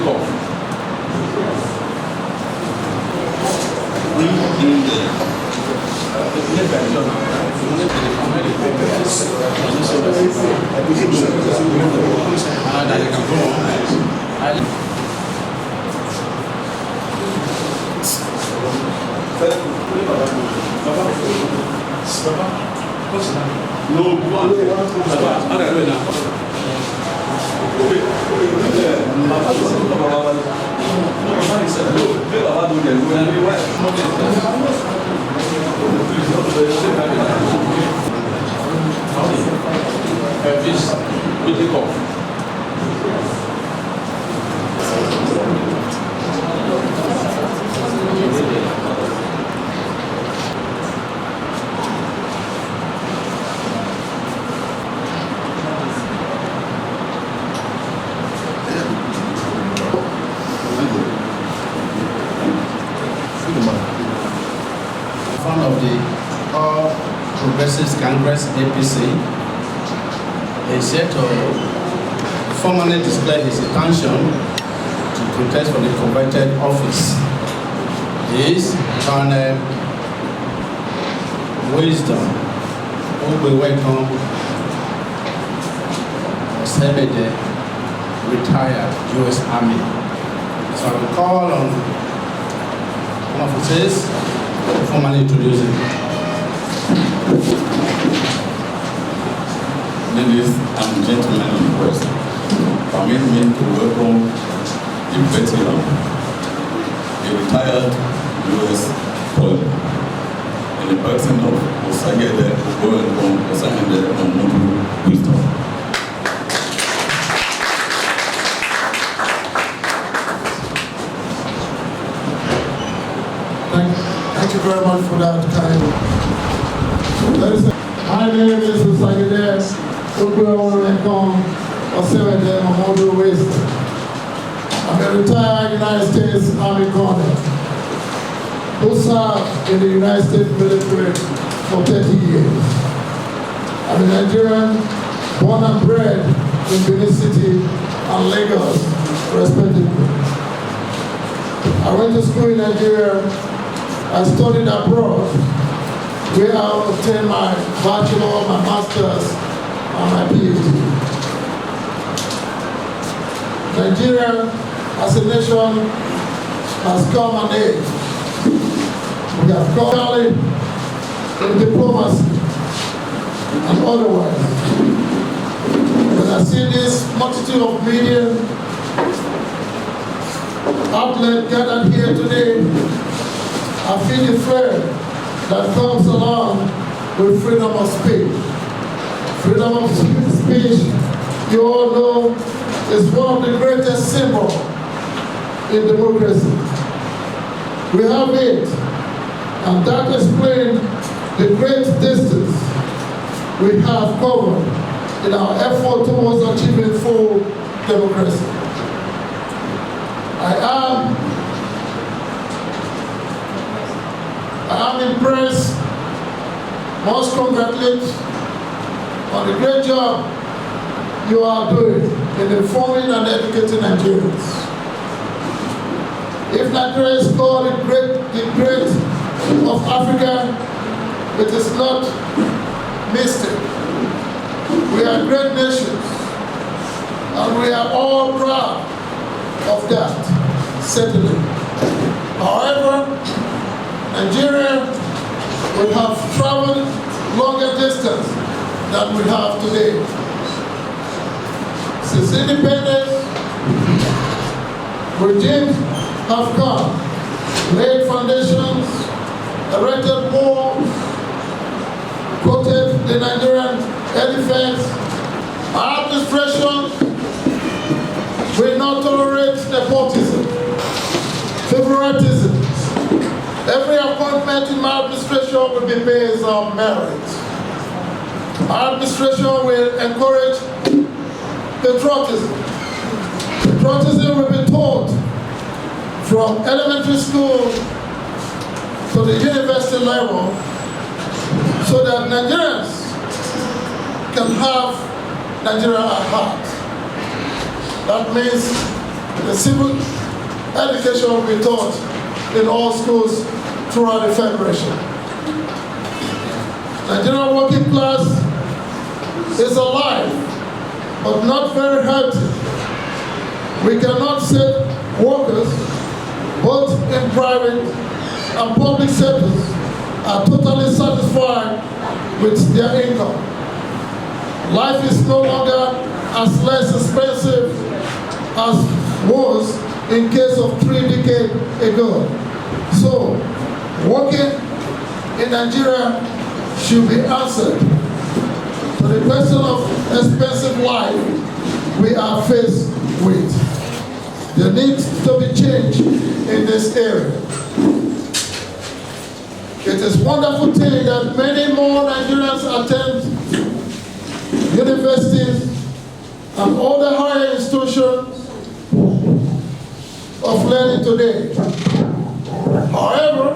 take off. Bring in the front of the All Progressives Congress APC is here to formally display his intention to contest for the coveted office. His Colonel Wisdom, who will welcome Osagiede, retired U.S. Army. So I will call on one of his formally introducing. Ladies and gentlemen of the press, permit me to welcome the veteran, a retired U.S. colonel, in the person of Osagiede, Osemwende, Momodu Wisdom. Thank you very much for that kind. My name is Osagiede, Osemwende, Momodu Wisdom. I'm a retired United States Army colonel who served in the United States military for 30 years. I'm a Nigerian, born and bred in Benin City and Lagos, respectively. I went to school in Nigeria. I studied abroad, where I obtained my bachelor, my master's, and my PhD. Nigeria, as a nation, has come an age. We have come early in diplomacy and otherwise. When I see this multitude of media outlets gathered here today, I feel the fear that comes along with freedom of speech. Freedom of speech, you all know, is one of the greatest symbols in democracy. We have it, and that explains the great distance we have covered in our effort towards achieving full democracy. I am impressed, must congratulate on the great job you are doing in informing and educating Nigerians. If Nigeria is called the great of Africa, it is not mistake. We are great nations, and we are all proud of that, certainly. However, Nigeria will have traveled longer distance than we have today. Since independence, regimes have come, laid foundations, erected walls, quoted the Nigerian elephants. Our administration will not tolerate nepotism, favoritism. Every appointment in my administration will be based on merit. Our administration will encourage patriotism. Patriotism will be taught from elementary school to the university level so that Nigerians can have Nigeria at heart. That means The civil education will be taught in all schools throughout the Federation. Nigerian working class is alive, but not very healthy. We cannot say workers, both in private and public sectors, are totally satisfied with their income. Life is no longer as less expensive as was in case of 3 decades ago. So, working in Nigeria should be answered to the question of expensive life we are faced with. There needs to be change in this area. It is a wonderful thing that many more Nigerians attend universities and other higher institutions of learning today. However,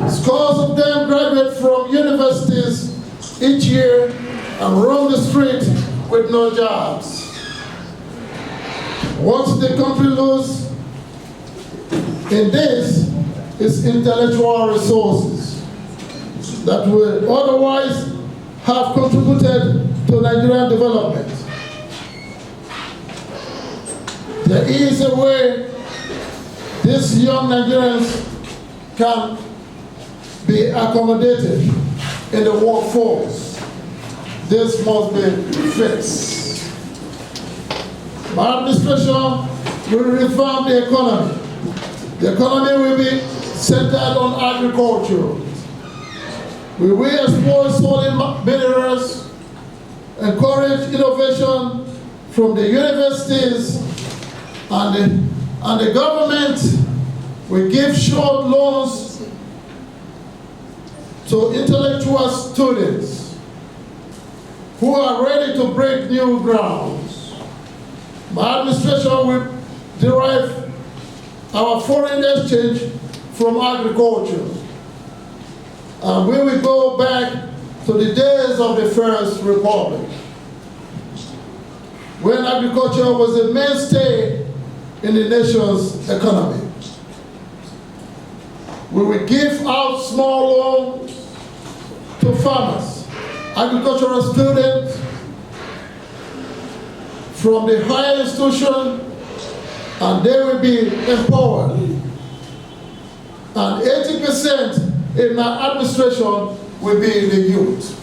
scores of them graduate from universities each year and roam the street with no jobs. What the country loses in this is intellectual resources that will otherwise have contributed to Nigerian development. There is a way these young Nigerians can be accommodated in the workforce. This must be fixed. My administration will reform the economy. The economy will be centered on agriculture. We will explore solid minerals, encourage innovation from the universities, and the government will give short loans to intellectual students who are ready to break new grounds. My administration will derive our foreign exchange from agriculture. And we will go back to the days of the First Republic, when agriculture was a mainstay in the nation's economy. We will give out small loans to farmers, agricultural students from the higher institution, and they will be empowered. And 80% in my administration will be in the youth.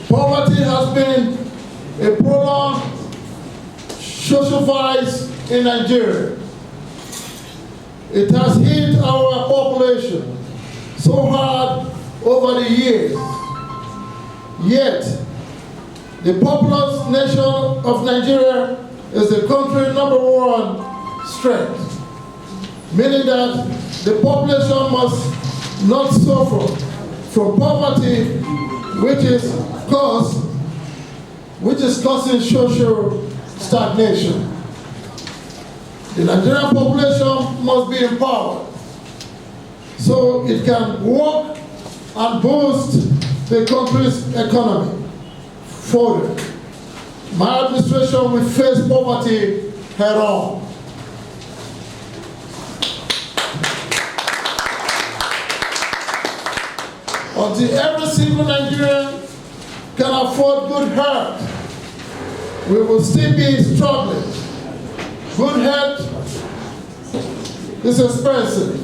Poverty has been a prolonged social vice in Nigeria. It has hit our population so hard over the years. Yet, the populous nation of Nigeria is the country's #1 strength, meaning that the population must not suffer from poverty, which is causing social stagnation. The Nigerian population must be empowered so it can work and boost the country's economy further. My administration will face poverty head on. Until every single Nigerian can afford good health, we will still be struggling. Good health is expensive,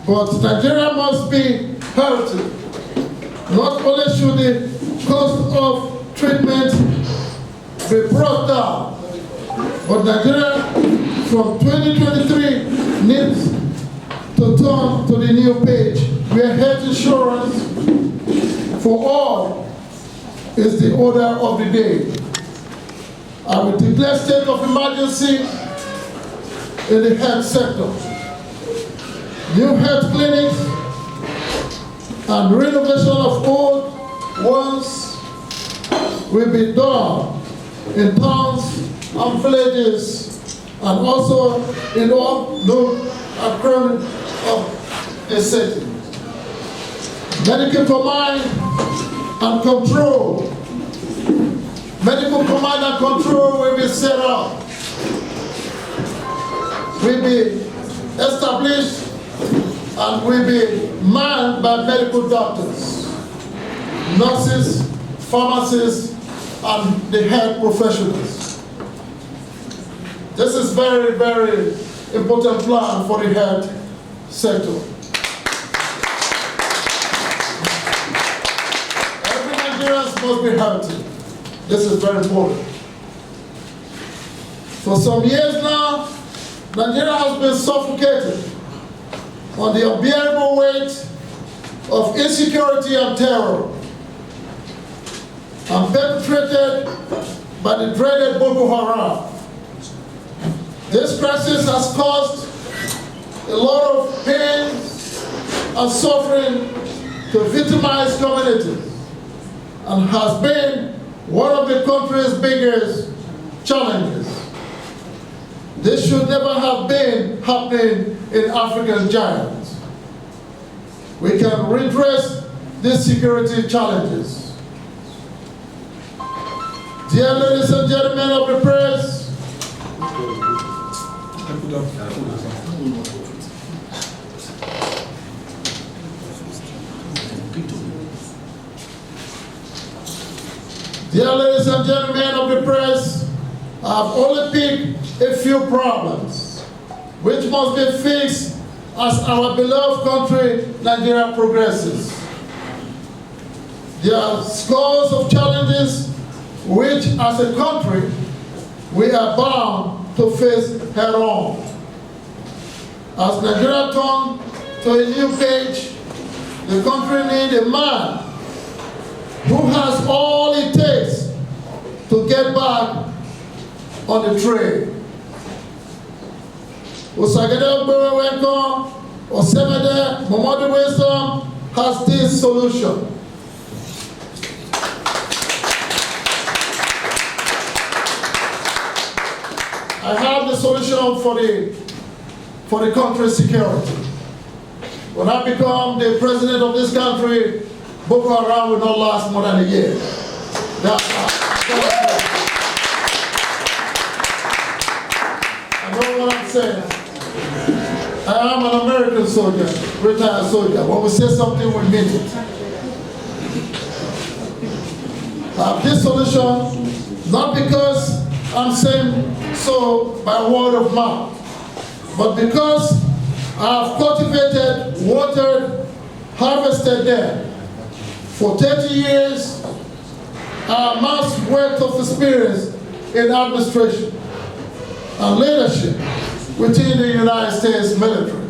but Nigeria must be healthy. Not only should the cost of treatment be brought down, but Nigeria from 2023 needs to turn to the new page where health insurance for all is the order of the day. I will declare state of emergency in the health sector. New health clinics and renovation of old ones will be done in towns and villages and also in all nooks and crannies of the city. Medical command and control. Medical command and control will be set up. Will be established and will be manned by medical doctors, nurses, pharmacists, and the health professionals. This is very, very important plan for the health sector. Every Nigerian must be healthy. This is very important. For some years now, Nigeria has been suffocated on the unbearable weight of insecurity and terror, and perpetrated by the dreaded Boko Haram. This crisis has caused a lot of pain and suffering to victimized communities and has been one of the country's biggest challenges. This should never have been happening in African giants. We can redress these security challenges. Dear ladies and gentlemen of the press, dear ladies and gentlemen of the press, I have only picked a few problems which must be fixed as our beloved country, Nigeria, progresses. There are scores of challenges which, as a country, we are bound to face head-on. As Nigeria turns to a new page, the country needs a man who has all it takes to get back on the train. Osagiede, Osemwende, Momodu wisdom has this solution. I have the solution for the country's security. When I become the president of this country, Boko Haram will not last more than a year. I know what I'm saying. I am an American soldier, retired soldier. When we say something, we mean it. I have this solution, not because I'm saying so by word of mouth, but because I have cultivated, watered, harvested them. For 30 years, I amassed wealth of experience in administration and leadership within the United States military,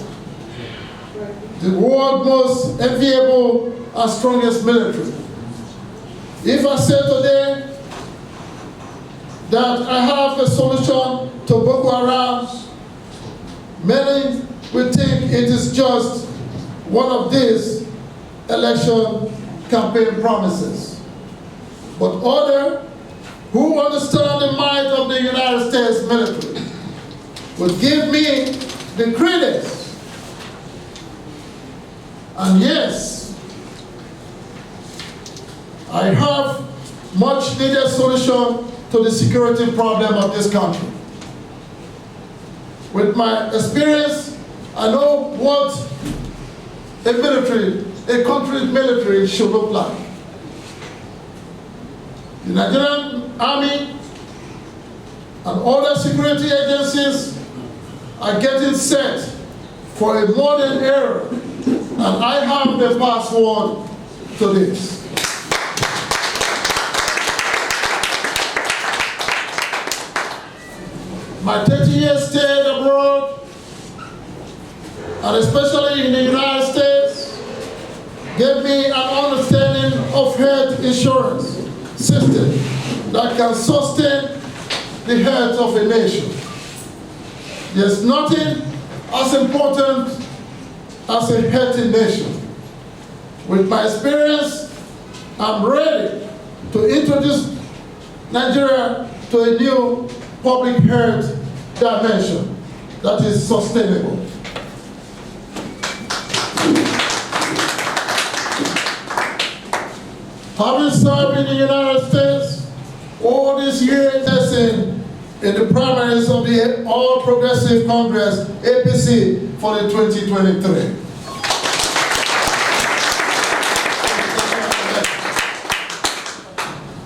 the world's most enviable and strongest military. If I say today that I have a solution to Boko Haram, many will think it is just one of these election campaign promises. But others who understand the might of the United States military will give me the credence. And yes, I have much needed solution to the security problem of this country. With my experience, I know what a country's military should look like. The Nigerian Army and other security agencies are getting set for a modern era, and I have the password to this. My 30 years stay abroad, and especially in the United States, gave me an understanding of health insurance system that can sustain the health of a nation. There's nothing as important as a healthy nation. With my experience, I'm ready to introduce Nigeria to a new public health dimension that is sustainable. Having served in the United States all these years in the primaries of the All Progressive Congress, APC, for the 2023.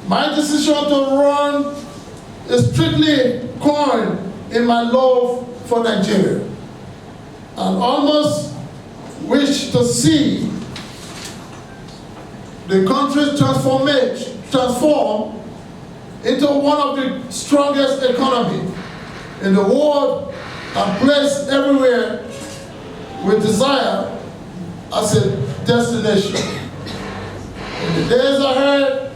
My decision to run is strictly coined in my love for Nigeria, and almost wish to see the country transform into one of the strongest economies in the world and place everywhere with desire as a destination. In the days ahead,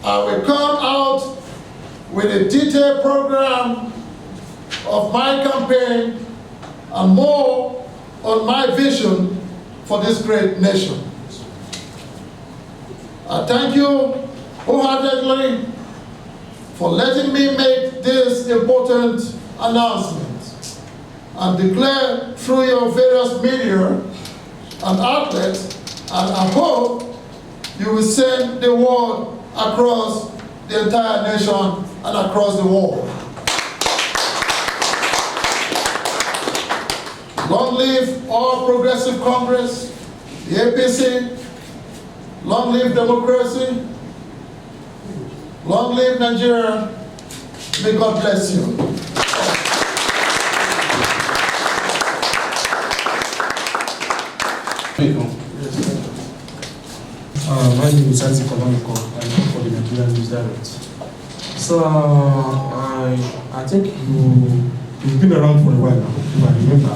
I will come out with a detailed program of my campaign and more on my vision for this great nation. I thank you wholeheartedly for letting me make this important announcement and declare through your various media and outlets, and I hope you will send the word across the entire nation and across the world. Long live All Progressive Congress, the APC. Long live democracy. Long live Nigeria. May God bless you. My name is Isaac Olamiko. I work for the Nigerian News Direct. So I think you've been around for a while now, if I remember,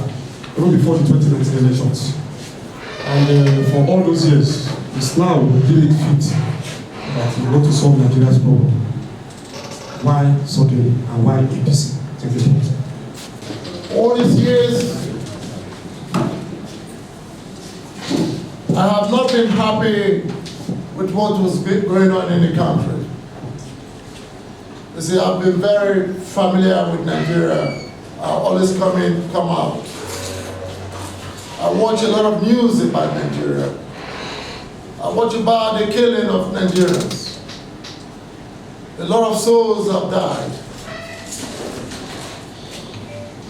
even before the 2019 elections. And for all those years, it's now really fit that you want to solve Nigeria's problem. Why suddenly and why APC? All these years, I have not been happy with what was going on in the country. You see, I've been very familiar with Nigeria. I always come out. I watch a lot of news about Nigeria. I watch about the killing of Nigerians. A lot of souls have died.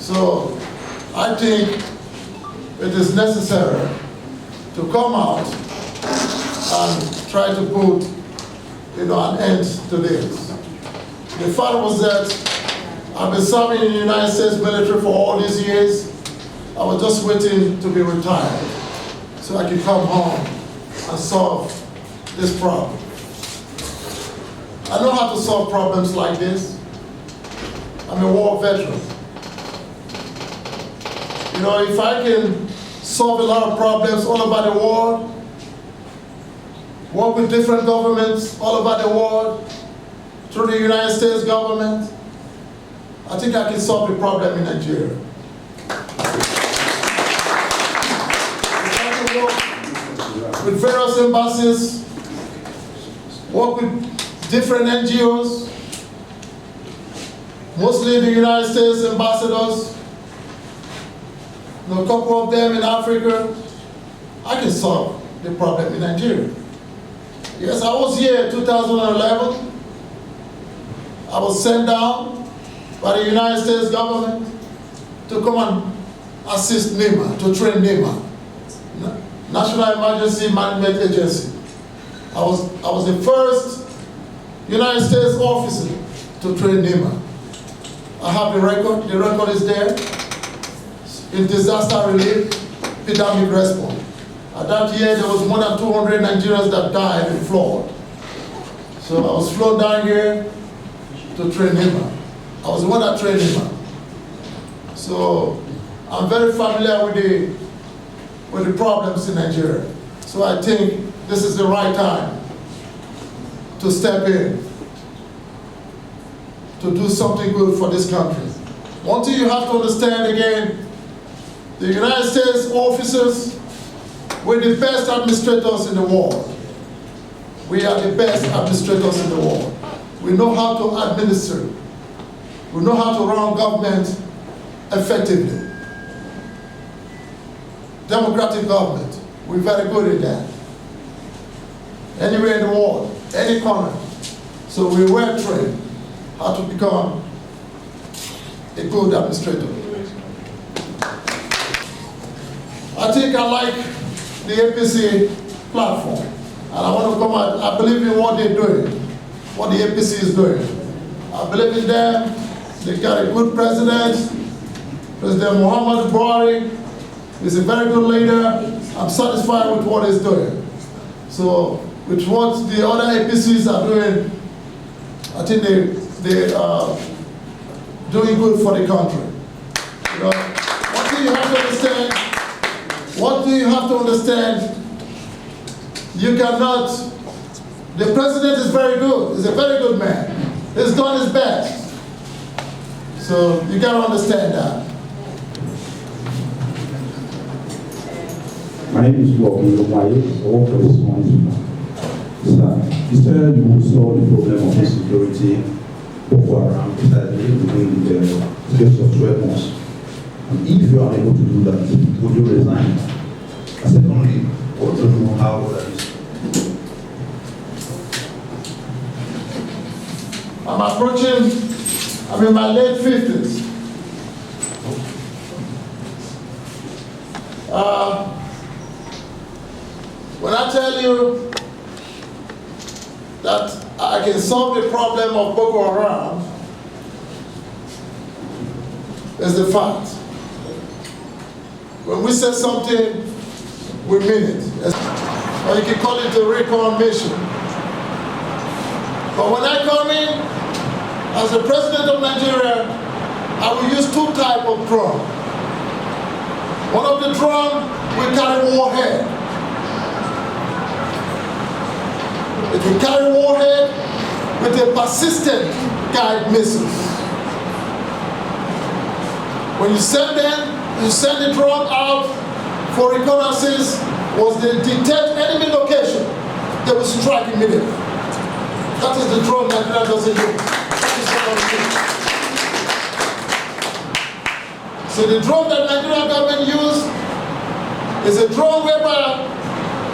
So I think it is necessary to come out and try to put, an end to this. The fact was that I've been serving in the United States military for all these years. I was just waiting to be retired so I could come home and solve this problem. I know how to solve problems like this. I'm a war veteran. If I can solve a lot of problems all over the world, work with different governments all over the world, through the United States government, I think I can solve the problem in Nigeria. With various embassies, work with different NGOs, mostly the United States ambassadors, a couple of them in Africa. I can solve the problem in Nigeria. Yes, I was here in 2011. I was sent down by the United States government to come and assist NEMA, to train NEMA, National Emergency Management Agency. I was the first United States officer to train NEMA. I have the record is there. In disaster relief, epidemic response. At that year, there was more than 200 Nigerians that died in flood. So I was flown down here to train NEMA. I was the one that trained NEMA. So I'm very familiar with the problems in Nigeria. So I think this is the right time to step in, to do something good for this country. One thing you have to understand again, the United States officers, we're the best administrators in the world. We are the best administrators in the world. We know how to administer. We know how to run government effectively. Democratic government, we're very good at that. anywhere in the world, any corner. So we were trained how to become a good administrator. I think I like the APC platform, and I want to come out. I believe in what they're doing, what the APC is doing. I believe in them. They got a good president. President Momodu Buhari is a very good leader. I'm satisfied with what he's doing. So with what the other APCs are doing, I think they are doing good for the country. You know, one thing you have to understand, you cannot, the president is very good. He's a very good man. He's done his best. So you got to understand that. My name is Osagiede. I work for this one. Sir, you said you will solve the problem of insecurity Boko Haram within the space of 12 months. And if you are able to do that, would you resign? And secondly, what do you know how that is? I'm approaching, I'm in my late 50s. When I tell you that I can solve the problem of Boko Haram, is the fact. When we say something, we mean it. Or you can call it a recon mission. But when I come in, as the president of Nigeria, I will use two types of drum. One of the drum will carry warhead. It will carry warhead with a persistent guide missiles. When you send them, you send the drone out for reconnaissance. Was they detect enemy location, they will strike immediately. That is the drone Nigeria doesn't use. That is what I'm saying. So the drone that Nigerian government uses is a drone whereby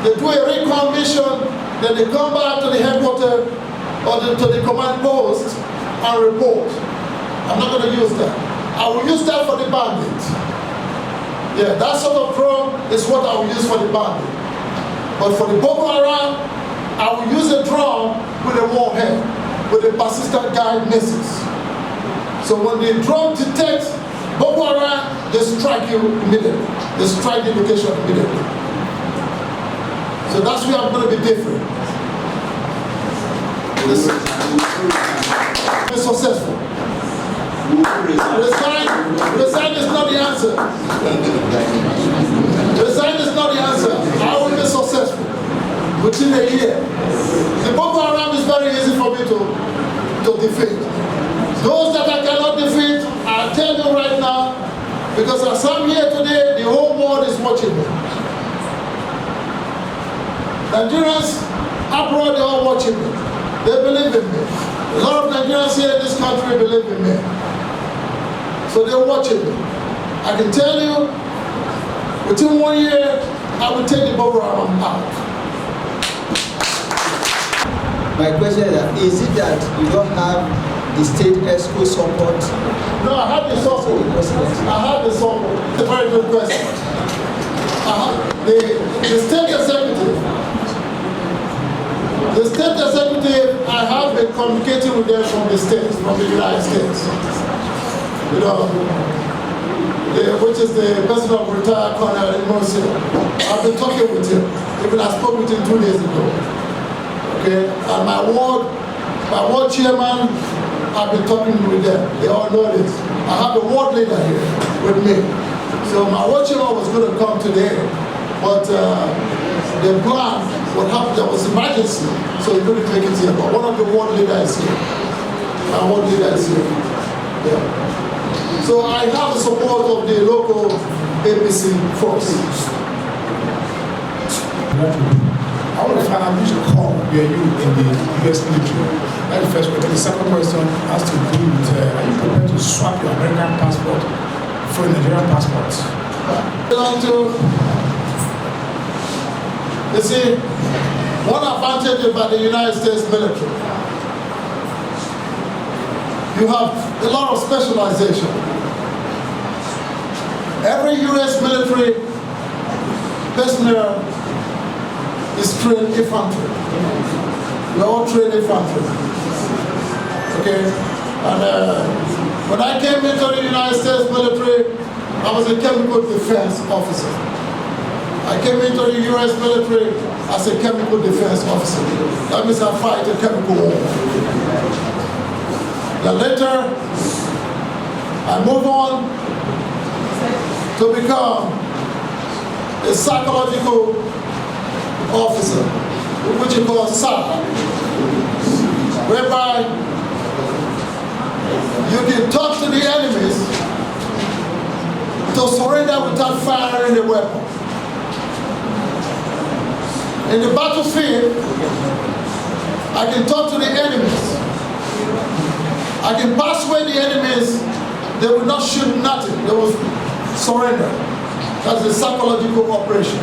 they do a recon mission, then they come back to the headquarters or to the command post and report. I'm not going to use that. I will use that for the bandits. Yeah, that sort of drone is what I will use for the bandit. But for the Boko Haram, I will use a drone with a warhead, with a persistent guide missiles. So when the drone detects Boko Haram, they strike you immediately. They strike the location immediately. So that's where I'm going to be different. Be successful. Resign is not the answer. Resign is not the answer. I will be successful within a year. The Boko Haram is very easy for me to defeat. Those that I cannot defeat, I'll tell you right now, because as I'm here today, the whole world is watching me. Nigerians abroad, they are watching me. They believe in me. A lot of Nigerians here in this country believe in me. So they're watching me. I can tell you, within 1 year, I will take the Boko Haram out. My question is it that you don't have the state ESCO support? No, I have the support. I have the support. It's a very good question. The state executive. The state executive, I have been communicating with them from the States, from the United States. You know, which is the president of retired Colonel in Mosul. I've been talking with him. Even I spoke with him 2 days ago. Okay, and my ward chairman, I've been talking with them. They all know this. I have the ward leader here with me. So my ward chairman was going to come today, but the plan, what happened, there was emergency, so he couldn't make it here. But one of the ward leaders is here. My ward leader is here. Yeah. So I have the support of the local APC force. I want to find out which corps were you in the U.S. military? That's the first question. The second question has to do with, are you prepared to swap your American passport for a Nigerian passport? You see, One advantage about the United States military, you have a lot of specialization. Every U.S. military personnel is trained infantry. We all train infantry. Okay? And when I came into the United States military, I was a chemical defense officer. I came into the U.S. military as a chemical defense officer. That means I fight a chemical war. Then later, I move on to become a psychological officer, which you call SAP, whereby you can talk to the enemies to surrender without firing a weapon. In the battlefield, I can talk to the enemies. I can persuade the enemies they will not shoot nothing, they will surrender. That's a psychological operation.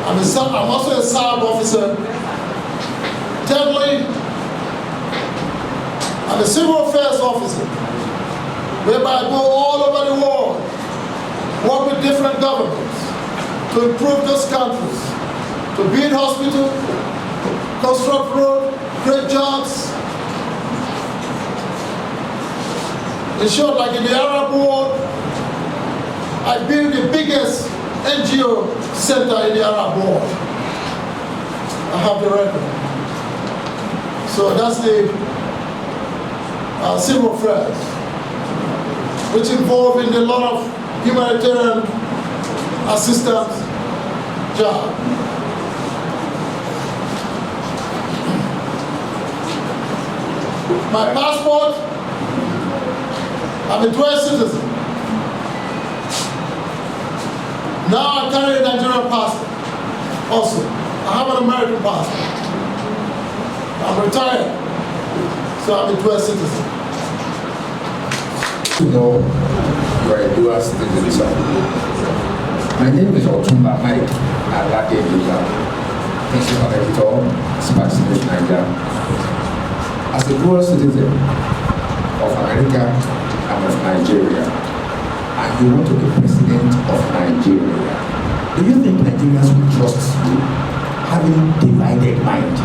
I'm also a SAB officer. Thirdly, I'm a civil affairs officer, whereby I go all over the world, work with different governments to improve those countries, to build hospitals, construct roads, create jobs. In short, like in the Arab world, I built the biggest NGO center in the Arab world. I have the record. So that's the civil affairs, which involve in a lot of humanitarian assistance job. My passport, I'm a dual citizen. Now I carry a Nigerian passport also. I have an American passport. I'm retired, so I'm a dual citizen. You know, you are a dual citizen. My name is Otumba Mike Alade Liga, principal editor, Sparks News Nigeria. As a dual citizen of America and of Nigeria, and you want to be president of Nigeria, do you think Nigerians will trust you, having divided mind?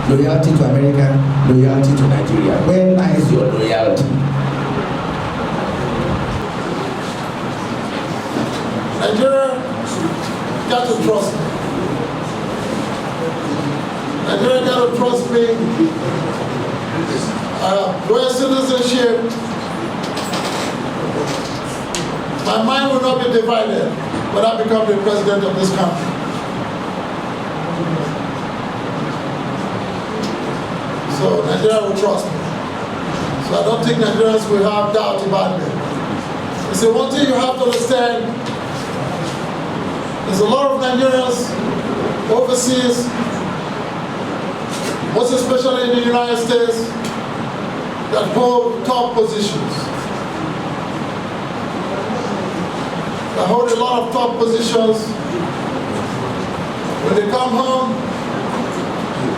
Loyalty to America, loyalty to Nigeria. Where lies your loyalty? Nigeria got to trust me. Nigeria got to trust me. Dual citizenship, my mind will not be divided when I become the president of this country. So Nigeria will trust me. So I don't think Nigerians will have doubt about me. You see, one thing you have to understand, there's a lot of Nigerians overseas, most especially in the United States, that hold top positions. That hold a lot of top positions. When they come home,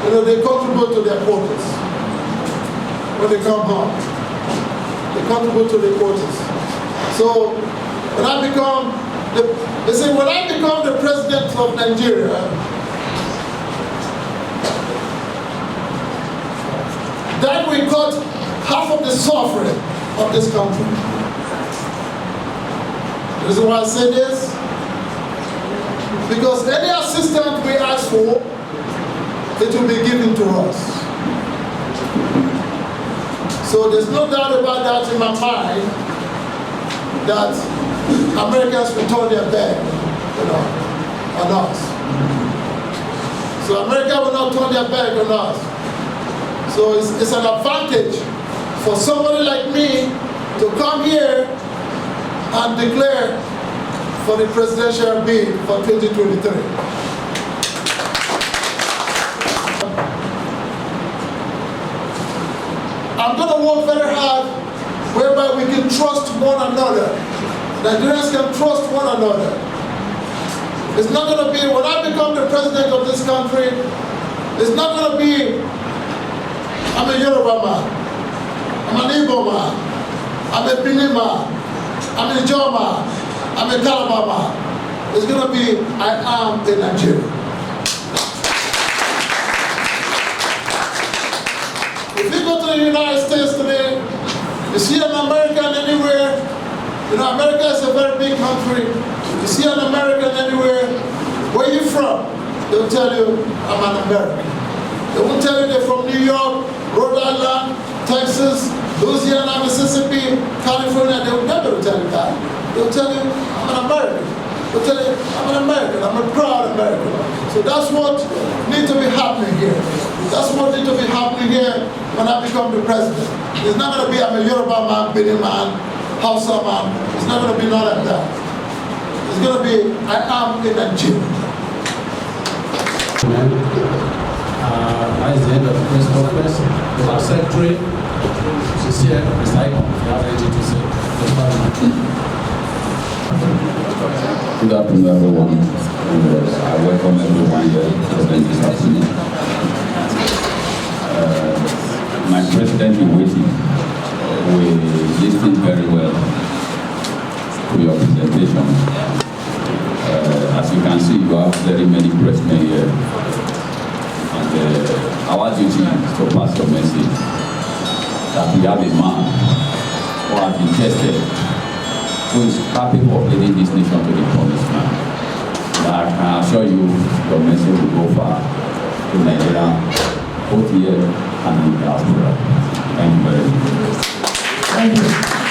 you know, they contribute to their quotas. When they come home, they contribute to their quotas. So when I become the president of Nigeria, then we cut half of the suffering of this country. The reason why I say this, because any assistance we ask for, it will be given to us. So there's no doubt about that in my mind, that Americans will turn their back, you know, on us. So America will not turn their back on us. So it's an advantage for somebody like me to come here and declare for the presidential bid for 2023. I'm going to work very hard whereby we can trust one another. Nigerians can trust one another. It's not going to be, when I become the president of this country, it's not going to be, I'm a Yoruba man, I'm an Igbo man, I'm a Benin man, I'm a Ijaw man, I'm a Calabar man. It's going to be, I am a Nigerian. If you go to the United States today, you see an American anywhere, you know, America is a very big country. You see an American anywhere, where you from? They'll tell you, I'm an American. They won't tell you they're from New York, Rhode Island, Texas, Louisiana, Mississippi, California. They will never tell you that. They'll tell you, I'm an American. They'll tell you, I'm an American. I'm a proud American. So that's what needs to be happening here. That's what needs to be happening here when I become the president. It's not going to be, I'm a Yoruba man, Benin man, Hausa man. It's not going to be none like that. It's going to be, I am a Nigerian. That is the end of the press conference. The House Secretary, Mr. Icon, if you have anything to say. Good afternoon, everyone. I welcome everyone here present this afternoon. My president in waiting, we listened very well to your presentation. As you can see, you have very many pressmen here. And our duty is to pass your message that we have a man who has been tested, who is capable of leading this nation to the promised land. And I can assure you, your message will go far to Nigeria, both here and in diaspora. Thank you very much. Thank you.